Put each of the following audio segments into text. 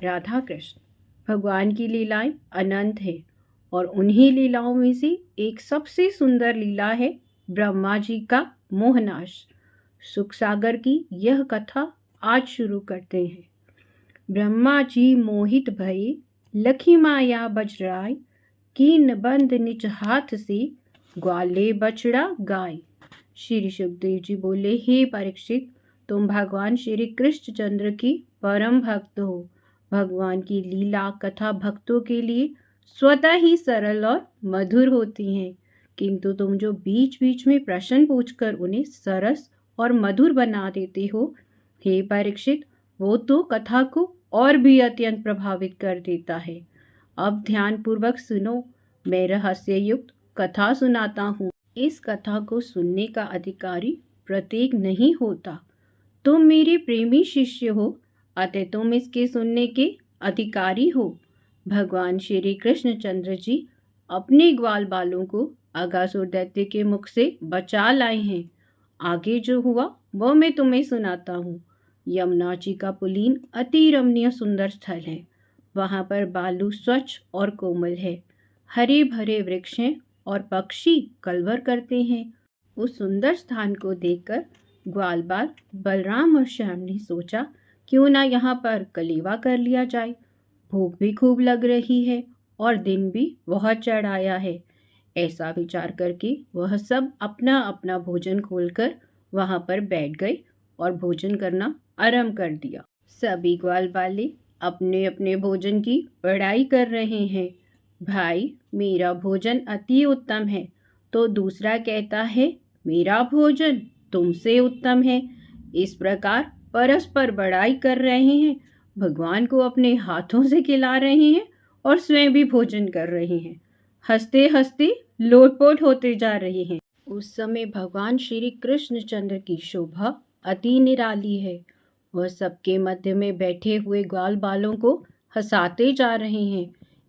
राधा कृष्ण भगवान की लीलाएं अनंत है और उन्हीं लीलाओं में से एक सबसे सुंदर लीला है ब्रह्मा जी का मोहनाश। सुख सागर की यह कथा आज शुरू करते हैं। ब्रह्मा जी मोहित भये, लखी माया बजराय, कीन बंद निज हाथ से, ग्वाले बछड़ा गाय। श्री सुखदेव जी बोले, हे परीक्षित, तुम भगवान श्री कृष्ण चंद्र की परम भक्त हो। भगवान की लीला कथा भक्तों के लिए स्वतः ही सरल और मधुर होती हैं, किंतु तुम जो बीच बीच में प्रश्न पूछकर उन्हें सरस और मधुर बना देते हो, हे परीक्षित, वो तो कथा को और भी अत्यंत प्रभावित कर देता है। अब ध्यान पूर्वक सुनो, मैं रहस्य युक्त कथा सुनाता हूँ। इस कथा को सुनने का अधिकारी प्रत्येक नहीं होता। तुम मेरे प्रेमी शिष्य हो, अतः तुम इसके सुनने के अधिकारी हो। भगवान श्री कृष्ण चंद्र जी अपने ग्वाल बालों को अगासुर दैत्य के मुख से बचा लाए हैं। आगे जो हुआ वह मैं तुम्हें सुनाता हूँ। यमुना जी का पुलीन अति रमणीय सुंदर स्थल है। वहाँ पर बालू स्वच्छ और कोमल है, हरे भरे वृक्ष हैं और पक्षी कलवर करते हैं। उस सुंदर स्थान को देखकर ग्वाल बाल बलराम और श्याम ने सोचा, क्यों ना यहाँ पर कलेवा कर लिया जाए। भूख भी खूब लग रही है और दिन भी बहुत चढ़ आया है। ऐसा विचार करके वह सब अपना अपना भोजन खोलकर वहाँ पर बैठ गए और भोजन करना आरंभ कर दिया। सभी ग्वाल बाले अपने अपने भोजन की बड़ाई कर रहे हैं। भाई, मेरा भोजन अति उत्तम है, तो दूसरा कहता है, मेरा भोजन तुमसे उत्तम है। इस प्रकार परस्पर बड़ाई कर रहे हैं। भगवान को अपने हाथों से खिला रहे हैं और स्वयं भी भोजन कर रहे हैं। हंसते हंसते लोटपोट होते जा रहे हैं। उस समय भगवान श्री कृष्ण चंद्र की शोभा अति निराली है। वह सबके मध्य में बैठे हुए ग्वाल बालों को हंसाते जा रहे हैं।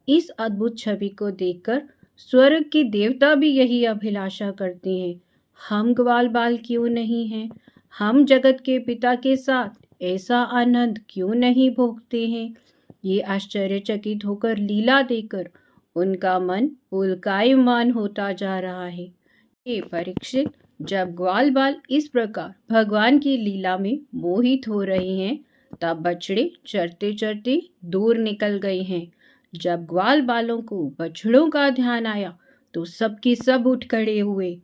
इस अद्भुत छवि को देखकर स्वर्ग के देवता भी यही अभिलाषा करते हैं, हम ग्वाल बाल क्यों नहीं हैं? हम जगत के पिता के साथ ऐसा आनंद क्यों नहीं भोगते हैं? ये आश्चर्यचकित होकर लीला देखकर उनका मन पुलकायमान होता जा रहा है। ये परीक्षित, जब ग्वाल बाल इस प्रकार भगवान की लीला में मोहित हो रहे हैं, तब बछड़े चरते चरते दूर निकल गए हैं। जब ग्वाल बालों को बछड़ों का ध्यान आया तो सबके सब उठ खड़े हुए।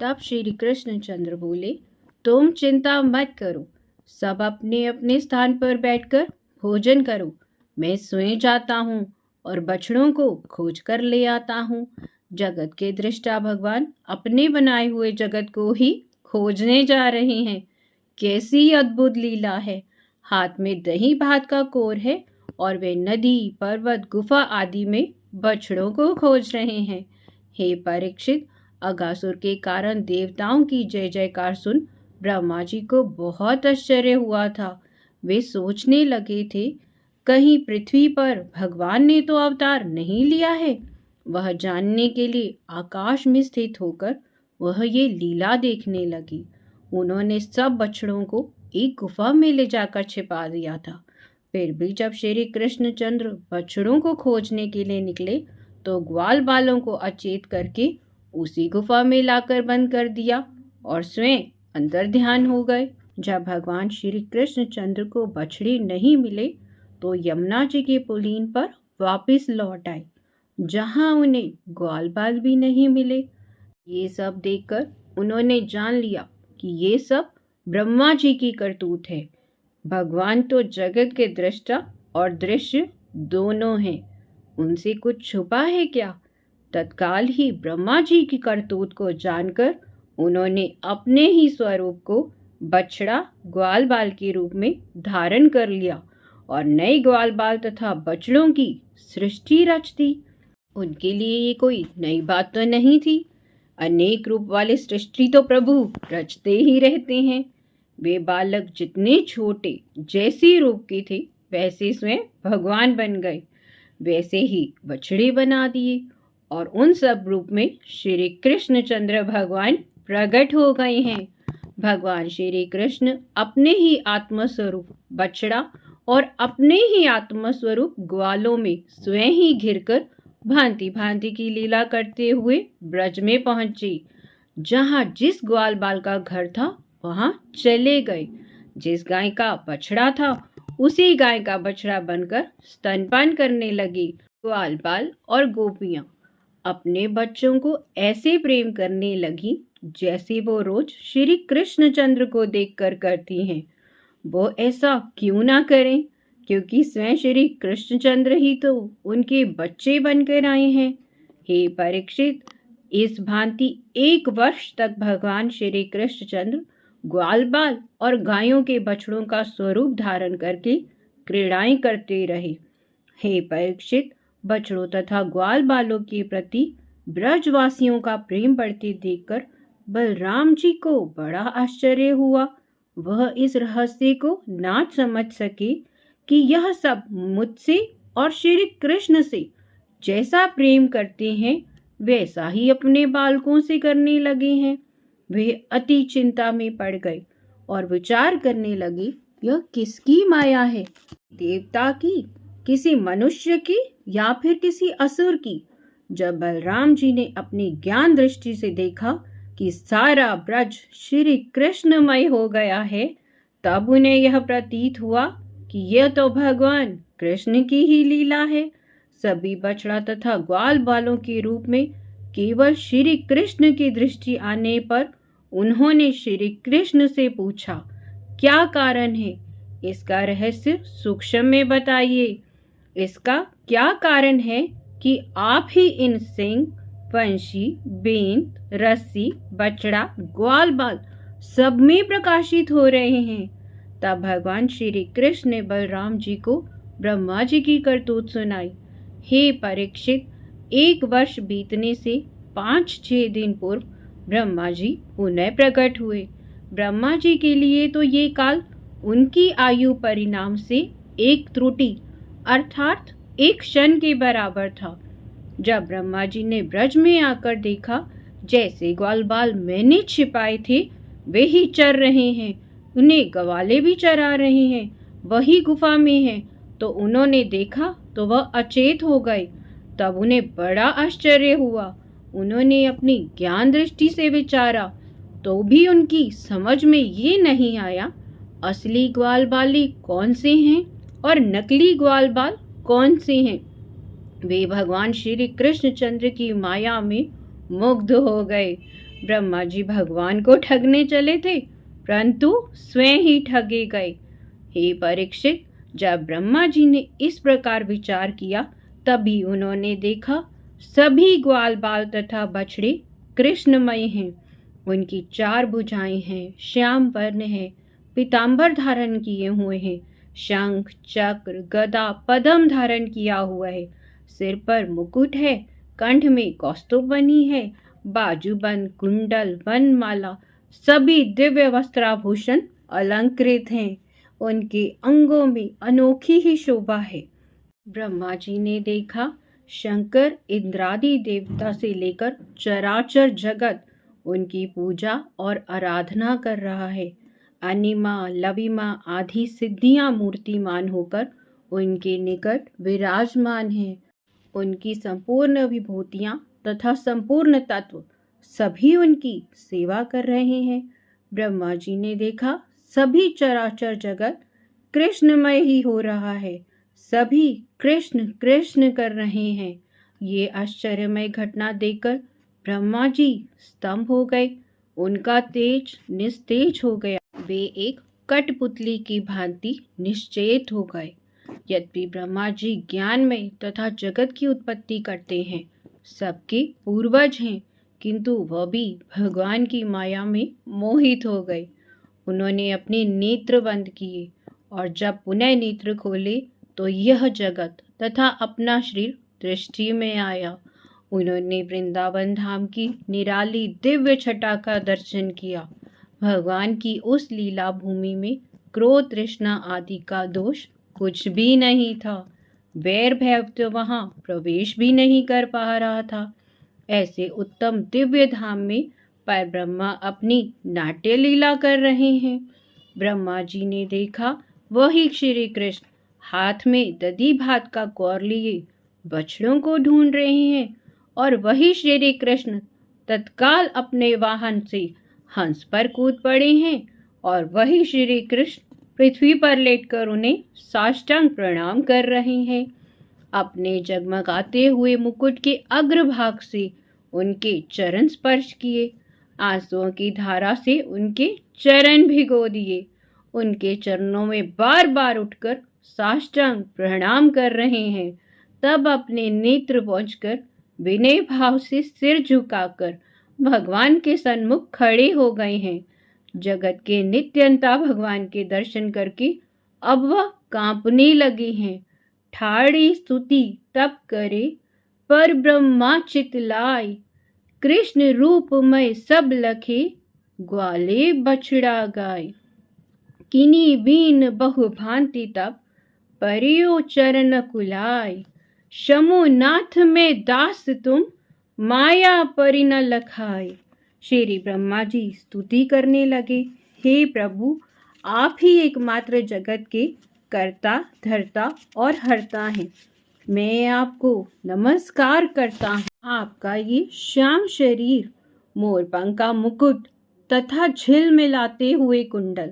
तब श्री कृष्ण चंद्र बोले, तुम चिंता मत करो, सब अपने अपने स्थान पर बैठकर भोजन करो। मैं स्वयं जाता हूँ और बछड़ों को खोज कर ले आता हूँ। जगत के दृष्टा भगवान अपने बनाए हुए जगत को ही खोजने जा रहे हैं। कैसी अद्भुत लीला है। हाथ में दही भात का कोर है और वे नदी, पर्वत, गुफा आदि में बछड़ों को खोज रहे हैं। हे परीक्षित, अगासुर के कारण देवताओं की जय जयकार सुन ब्रह्मा जी को बहुत आश्चर्य हुआ था। वे सोचने लगे थे, कहीं पृथ्वी पर भगवान ने तो अवतार नहीं लिया है। वह जानने के लिए आकाश में स्थित होकर वह ये लीला देखने लगी। उन्होंने सब बछड़ों को एक गुफा में ले जाकर छिपा दिया था। फिर भी जब श्री कृष्णचंद्र बछड़ों को खोजने के लिए निकले तो ग्वाल बालों को अचेत करके उसी गुफा में लाकर बंद कर दिया और स्वयं अंदर ध्यान हो गए। जब भगवान श्री कृष्णचंद्र को बछड़े नहीं मिले तो यमुना जी के पुलीन पर वापस लौट आए, जहां उन्हें ग्वाल बाल भी नहीं मिले। ये सब देखकर उन्होंने जान लिया कि ये सब ब्रह्मा जी की करतूत है। भगवान तो जगत के दृष्टा और दृश्य दोनों हैं, उनसे कुछ छुपा है क्या? तत्काल ही ब्रह्मा जी की करतूत को जानकर उन्होंने अपने ही स्वरूप को बछड़ा ग्वाल बाल के रूप में धारण कर लिया और नए ग्वाल बाल तथा बछड़ों की सृष्टि रच दी। उनके लिए ये कोई नई बात तो नहीं थी। अनेक रूप वाले सृष्टि तो प्रभु रचते ही रहते हैं। वे बालक जितने छोटे जैसी रूप के थे वैसे स्वयं भगवान बन गए, वैसे ही बछड़े बना दिए और उन सब रूप में श्री कृष्णचंद्र भगवान प्रकट हो गए हैं। भगवान श्री कृष्ण अपने ही आत्मस्वरूप बछड़ा और अपने ही आत्मस्वरूप ग्वालों में स्वयं ही घिरकर भांति भांति की लीला करते हुए ब्रज में पहुंचे। जहां जिस ग्वाल बाल का घर था वहां चले गए। जिस गाय का बछड़ा था उसी गाय का बछड़ा बनकर स्तनपान करने लगी। ग्वाल बाल और गोपियां अपने बच्चों को ऐसे प्रेम करने लगी जैसे वो रोज श्री कृष्णचंद्र को देखकर करती हैं। वो ऐसा क्यों ना करें, क्योंकि स्वयं श्री कृष्णचंद्र ही तो उनके बच्चे बनकर आए हैं। हे परीक्षित, इस भांति 1 वर्ष तक भगवान श्री कृष्णचंद्र ग्वाल बाल और गायों के बछड़ों का स्वरूप धारण करके क्रीड़ाएं करते रहे। हे परीक्षित, बछड़ों तथा ग्वाल बालों के प्रति ब्रजवासियों का प्रेम बढ़ते देखकर बलराम जी को बड़ा आश्चर्य हुआ। वह इस रहस्य को ना समझ सके कि यह सब मुझसे और श्री कृष्ण से जैसा प्रेम करते हैं वैसा ही अपने बालकों से करने लगे हैं। वे अति चिंता में पड़ गए और विचार करने लगे, यह किसकी माया है? देवता की, किसी मनुष्य की या फिर किसी असुर की? जब बलराम जी ने अपनी ज्ञान दृष्टि से देखा कि सारा ब्रज श्री कृष्णमय हो गया है, तब उन्हें यह प्रतीत हुआ कि यह तो भगवान कृष्ण की ही लीला है। सभी बछड़ा तथा ग्वाल बालों के रूप में केवल श्री कृष्ण की दृष्टि आने पर उन्होंने श्री कृष्ण से पूछा, क्या कारण है? इसका रहस्य सूक्ष्म में बताइए। इसका क्या कारण है कि आप ही इन सिंह, पंछी, बेंत, रस्सी, बछड़ा, ग्वाल बाल सब में प्रकाशित हो रहे हैं? तब भगवान श्री कृष्ण ने बलराम जी को ब्रह्मा जी की करतूत सुनाई। हे परीक्षित, 1 वर्ष बीतने से 5-6 दिन पूर्व ब्रह्मा जी पुनः प्रकट हुए। ब्रह्मा जी के लिए तो ये काल उनकी आयु परिणाम से एक त्रुटि अर्थात एक क्षण के बराबर था। जब ब्रह्मा जी ने ब्रज में आकर देखा जैसे ग्वाल बाल मैंने छिपाए थे वे ही चर रहे हैं, उन्हें गवाले भी चरा रहे हैं, वही गुफा में है, तो उन्होंने देखा तो वह अचेत हो गए। तब उन्हें बड़ा आश्चर्य हुआ। उन्होंने अपनी ज्ञान दृष्टि से विचारा तो भी उनकी समझ में ये नहीं आया असली ग्वाल बाली कौन से हैं और नकली ग्वाल बाल कौन से हैं। वे भगवान श्री कृष्णचंद्र की माया में मुग्ध हो गए। ब्रह्मा जी भगवान को ठगने चले थे परंतु स्वयं ही ठगे गए। हे परीक्षित, जब ब्रह्मा जी ने इस प्रकार विचार किया तभी उन्होंने देखा सभी ग्वाल बाल तथा बछड़े कृष्णमय हैं। उनकी 4 भुजाएं हैं, श्याम वर्ण है, पीतांबर धारण किए हुए हैं, शंख, चक्र, गदा, पद्म धारण किया हुआ है, सिर पर मुकुट है, कंठ में कौस्तुभ बनी है, बाजूबंद, कुंडल, वनमाला सभी दिव्य वस्त्राभूषण अलंकृत हैं। उनके अंगों में अनोखी ही शोभा है। ब्रह्मा जी ने देखा शंकर इंद्रादि देवता से लेकर चराचर जगत उनकी पूजा और आराधना कर रहा है। अनिमा, लविमा आदि सिद्धियां मूर्तिमान होकर उनके निकट विराजमान हैं। उनकी संपूर्ण विभूतियां तथा संपूर्ण तत्व सभी उनकी सेवा कर रहे हैं। ब्रह्मा जी ने देखा सभी चराचर जगत कृष्णमय ही हो रहा है, सभी कृष्ण कृष्ण कर रहे हैं। ये आश्चर्यमय घटना देखकर ब्रह्मा जी स्तंभ हो गए। उनका तेज निस्तेज हो गया। वे एक कठपुतली की भांति निश्चेत हो गए। यद्यपि ब्रह्मा जी ज्ञान में तथा जगत की उत्पत्ति करते हैं, सबके पूर्वज हैं, किंतु वह भी भगवान की माया में मोहित हो गए। उन्होंने अपने नेत्र बंद किए और जब पुनः नेत्र खोले तो यह जगत तथा अपना शरीर दृष्टि में आया। उन्होंने वृंदावन धाम की निराली दिव्य छटा का दर्शन किया। भगवान की उस लीला भूमि में क्रोध, तृष्णा आदि का दोष कुछ भी नहीं था। वैर भय तो वहाँ प्रवेश भी नहीं कर पा रहा था। ऐसे उत्तम दिव्य धाम में पर ब्रह्मा अपनी नाट्य लीला कर रहे हैं। ब्रह्मा जी ने देखा वही श्री कृष्ण हाथ में दधी भात का कौर लिए बछड़ों को ढूंढ रहे हैं और वही श्री कृष्ण तत्काल अपने वाहन से हंस पर कूद पड़े हैं और वही श्री कृष्ण पृथ्वी पर लेटकर उन्हें साष्टांग प्रणाम कर रहे हैं। अपने जगमगाते हुए मुकुट के अग्रभाग से उनके चरण स्पर्श किए, आंसुओं की धारा से उनके चरण भिगो दिए, उनके चरणों में बार बार उठकर साष्टांग प्रणाम कर रहे हैं। तब अपने नेत्र पहुंचकर विनय भाव से सिर झुकाकर भगवान के सन्मुख खड़े हो गए हैं। जगत के नित्यंता भगवान के दर्शन करके अब वह कांपने लगे हैं। ठाड़ी स्तुति तप करे पर ब्रह्मा चितलाय, कृष्ण रूपमय सब लखे ग्वाले बछड़ा गाय। किनी बीन बहु भांति तप परियो चरण कुलाय, शमुनाथ में दास तुम माया परि न लखाय। श्री ब्रह्मा जी स्तुति करने लगे, हे प्रभु, आप ही एकमात्र जगत के कर्ता धर्ता और हर्ता हैं। मैं आपको नमस्कार करता हूँ। आपका ये श्याम शरीर, मोरपंख का मुकुट तथा झिलमिलाते हुए कुंडल,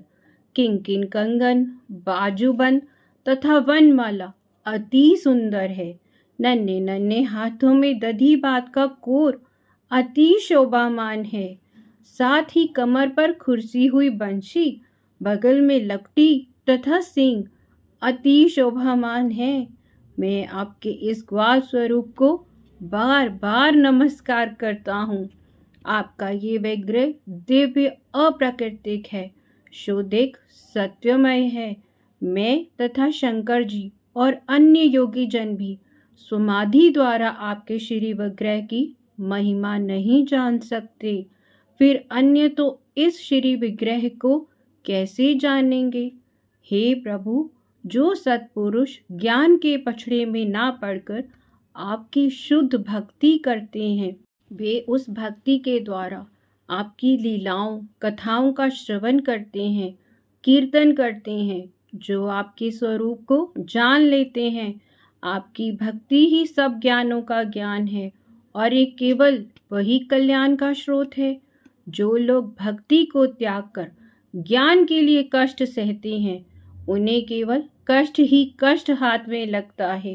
किंकिन कंगन, बाजूबंद तथा वनमाला अति सुंदर है। नन्हे नन्हे हाथों में दधी भात का कोर अति शोभामान है। साथ ही कमर पर खुरसी हुई बंशी, बगल में लकड़ी तथा सींग अति शोभामान है। मैं आपके इस ग्वाल स्वरूप को बार बार नमस्कार करता हूँ। आपका ये विग्रह दिव्य अप्राकृतिक है, शुद्धिक सत्यमय है। मैं तथा शंकर जी और अन्य योगी जन भी समाधि द्वारा आपके श्री विग्रह की महिमा नहीं जान सकते, फिर अन्य तो इस श्री विग्रह को कैसे जानेंगे। हे प्रभु, जो सत्पुरुष ज्ञान के पछड़े में ना पड़कर आपकी शुद्ध भक्ति करते हैं, वे उस भक्ति के द्वारा आपकी लीलाओं कथाओं का श्रवण करते हैं, कीर्तन करते हैं। जो आपके स्वरूप को जान लेते हैं, आपकी भक्ति ही सब ज्ञानों का ज्ञान है और ये केवल वही कल्याण का स्रोत है। जो लोग भक्ति को त्याग कर ज्ञान के लिए कष्ट सहते हैं, उन्हें केवल कष्ट ही कष्ट हाथ में लगता है।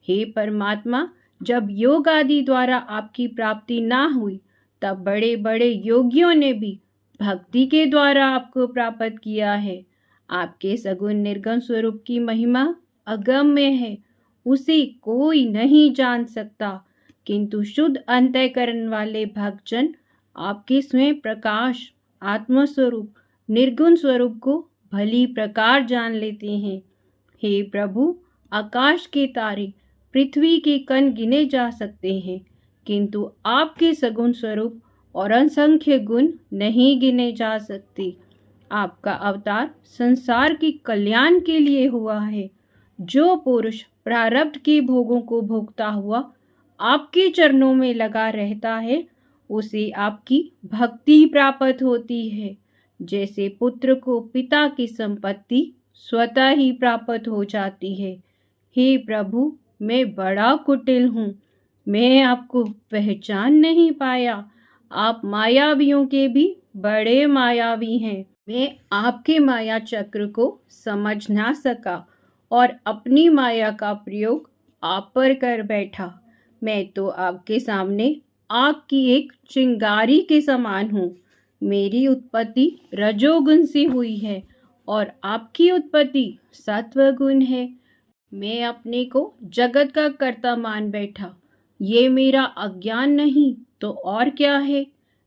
हे परमात्मा, जब योग आदि द्वारा आपकी प्राप्ति ना हुई, तब बड़े बड़े योगियों ने भी भक्ति के द्वारा आपको प्राप्त किया है। आपके सगुण निर्गुण स्वरूप की महिमा अगम्य है, उसे कोई नहीं जान सकता, किंतु शुद्ध अंतःकरण वाले भक्तजन आपके स्वयं प्रकाश आत्मस्वरूप निर्गुण स्वरूप को भली प्रकार जान लेते हैं। हे प्रभु, आकाश के तारे, पृथ्वी के कण गिने जा सकते हैं, किंतु आपके सगुण स्वरूप और असंख्य गुण नहीं गिने जा सकते। आपका अवतार संसार के कल्याण के लिए हुआ है। जो पुरुष प्रारब्ध के भोगों को भोगता हुआ आपके चरणों में लगा रहता है, उसे आपकी भक्ति प्राप्त होती है। जैसे पुत्र को पिता की संपत्ति स्वतः ही प्राप्त हो जाती है। हे प्रभु, मैं बड़ा कुटिल हूँ, मैं आपको पहचान नहीं पाया। आप मायावियों के भी बड़े मायावी हैं। मैं आपके माया चक्र को समझ ना सका और अपनी माया का प्रयोग आप पर कर बैठा। मैं तो आपके सामने आग की एक चिंगारी के समान हूँ। मेरी उत्पत्ति रजोगुण से हुई है और आपकी उत्पत्ति सत्वगुण है। मैं अपने को जगत का कर्ता मान बैठा। ये मेरा अज्ञान नहीं तो और क्या है।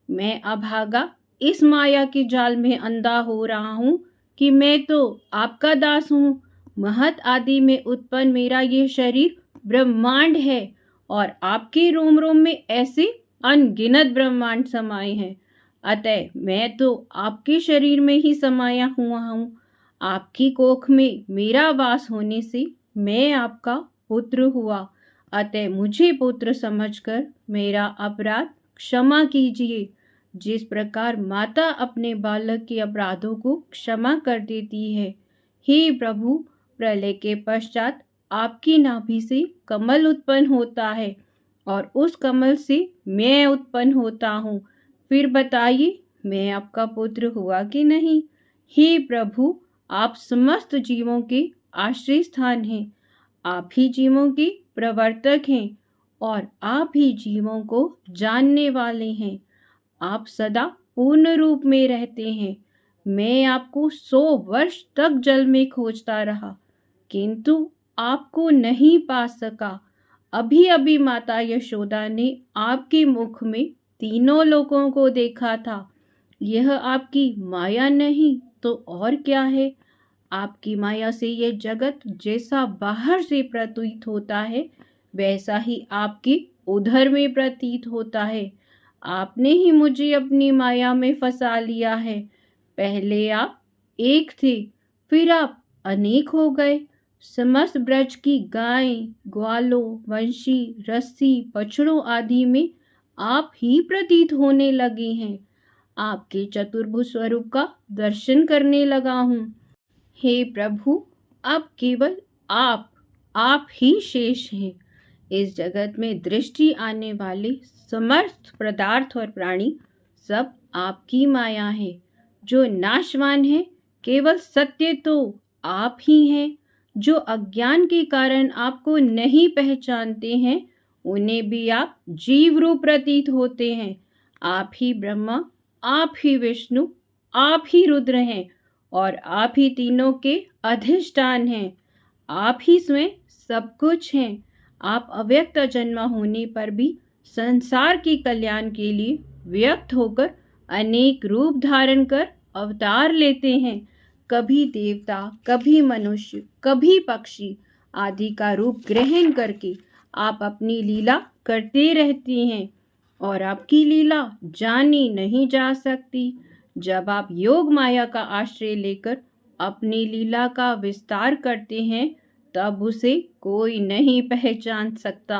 मैं अभागा इस माया के जाल में अंधा हो रहा हूँ कि मैं तो आपका दास हूँ। महत आदि में उत्पन्न मेरा ये शरीर ब्रह्मांड है और आपके रोम रोम में ऐसे अनगिनत ब्रह्मांड समाये हैं। अतः मैं तो आपके शरीर में ही समाया हुआ हूँ। आपकी कोख में मेरा वास होने से मैं आपका पुत्र हुआ। अतः मुझे पुत्र समझकर मेरा अपराध क्षमा कीजिए। जिस प्रकार माता अपने बालक के अपराधों को क्षमा कर देती है, हे प्रभु, प्रलय के पश्चात आपकी नाभि से कमल उत्पन्न होता है और उस कमल से मैं उत्पन्न होता हूँ। फिर बताइए, मैं आपका पुत्र हुआ कि नहीं? हे प्रभु, आप समस्त जीवों के आश्रय स्थान हैं। आप ही जीवों के प्रवर्तक हैं और आप ही जीवों को जानने वाले हैं। आप सदा पूर्ण रूप में रहते हैं। मैं आपको 100 वर्ष तक जल में खोजता रहा, किंतु आपको नहीं पा सका। अभी अभी माता यशोदा ने आपके मुख में तीनों लोगों को देखा था। यह आपकी माया नहीं तो और क्या है? आपकी माया से ये जगत जैसा बाहर से प्रतीत होता है, वैसा ही आपके उधर में प्रतीत होता है। आपने ही मुझे अपनी माया में फंसा लिया है। पहले आप एक थे, फिर आप अनेक हो गए। समस्त ब्रज की गायें, ग्वालों, वंशी, रस्सी, बछड़ों आदि में आप ही प्रतीत होने लगे हैं। आपके चतुर्भुज स्वरूप का दर्शन करने लगा हूँ। हे प्रभु, अब केवल आप ही शेष हैं। इस जगत में दृष्टि आने वाले समस्त पदार्थ और प्राणी सब आपकी माया है। जो नाशवान है, केवल सत्य तो आप ही हैं। जो अज्ञान के कारण आपको नहीं पहचानते हैं, उन्हें भी आप जीव रूप प्रतीत होते हैं। आप ही ब्रह्मा, आप ही विष्णु, आप ही रुद्र हैं और आप ही तीनों के अधिष्ठान हैं। आप ही स्वयं सब कुछ हैं। आप अव्यक्त जन्म होने पर भी संसार के कल्याण के लिए व्यक्त होकर अनेक रूप धारण कर अवतार लेते हैं। कभी देवता, कभी मनुष्य, कभी पक्षी आदि का रूप ग्रहण करके आप अपनी लीला करते रहते हैं और आपकी लीला जानी नहीं जा सकती। जब आप योग माया का आश्रय लेकर अपनी लीला का विस्तार करते हैं, तब उसे कोई नहीं पहचान सकता।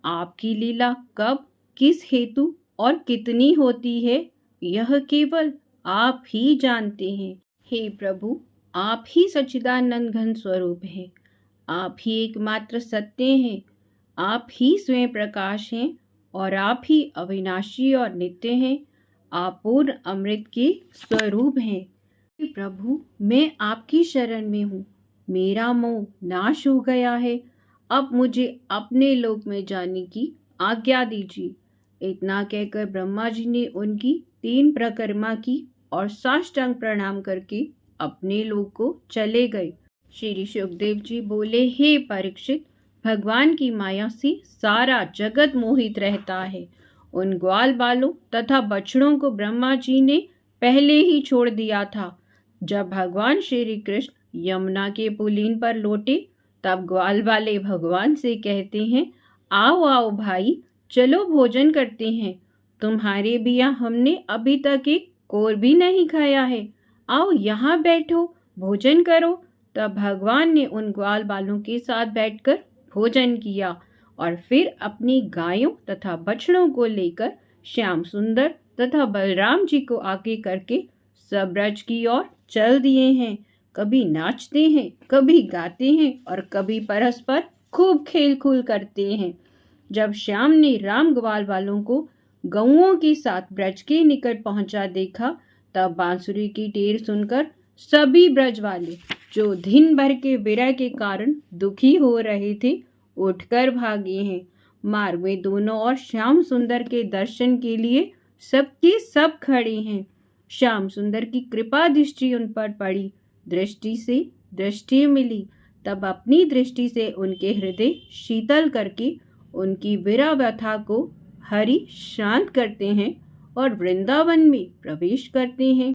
आपकी लीला कब, किस हेतु और कितनी होती है, यह केवल आप ही जानते हैं। हे प्रभु, आप ही सच्चिदानंद घन स्वरूप हैं। आप ही एकमात्र सत्य हैं। आप ही स्वयं प्रकाश हैं और आप ही अविनाशी और नित्य हैं। आप पूर्ण अमृत के स्वरूप हैं। हे प्रभु, मैं आपकी शरण में हूँ। मेरा मोह नाश हो गया है। अब मुझे अपने लोक में जाने की आज्ञा दीजिए। इतना कहकर ब्रह्मा जी ने उनकी 3 परिक्रमा की और साष्टांग प्रणाम करके अपने लोक को चले गए। श्री सुखदेव जी बोले, हे परीक्षित, भगवान की माया से सारा जगत मोहित रहता है। उन ग्वाल बालों तथा बछड़ों को ब्रह्मा जी ने पहले ही छोड़ दिया था। जब भगवान श्री कृष्ण यमुना के पुलीन पर लौटे, तब ग्वाल वाले भगवान से कहते हैं, आओ आओ भाई, चलो भोजन करते हैं। तुम्हारे बिया हमने अभी तक एक कोर भी नहीं खाया है। आओ यहाँ बैठो, भोजन करो। तब भगवान ने उन ग्वाल बालों के साथ बैठकर भोजन किया और फिर अपनी गायों तथा बछड़ों को लेकर श्याम सुंदर तथा बलराम जी को आगे करके सब ब्रज की ओर चल दिए हैं। कभी नाचते हैं, कभी गाते हैं और कभी परस्पर खूब खेल खूल करते हैं। जब श्याम ने राम ग्वाल वालों को गौओं के साथ ब्रज के निकट पहुंचा देखा, तब बांसुरी की टेर सुनकर सभी ब्रज वाले, जो दिन भर के विरह के कारण दुखी हो रहे थे, उठकर भागे हैं। मार्ग में दोनों ओर श्याम सुंदर के दर्शन के लिए सबके सब खड़े हैं। श्याम सुंदर की कृपा दृष्टि उन पर पड़ी। दृष्टि से दृष्टि मिली, तब अपनी दृष्टि से उनके हृदय शीतल करके उनकी विरह व्यथा को हरि शांत करते हैं और वृंदावन में प्रवेश करते हैं।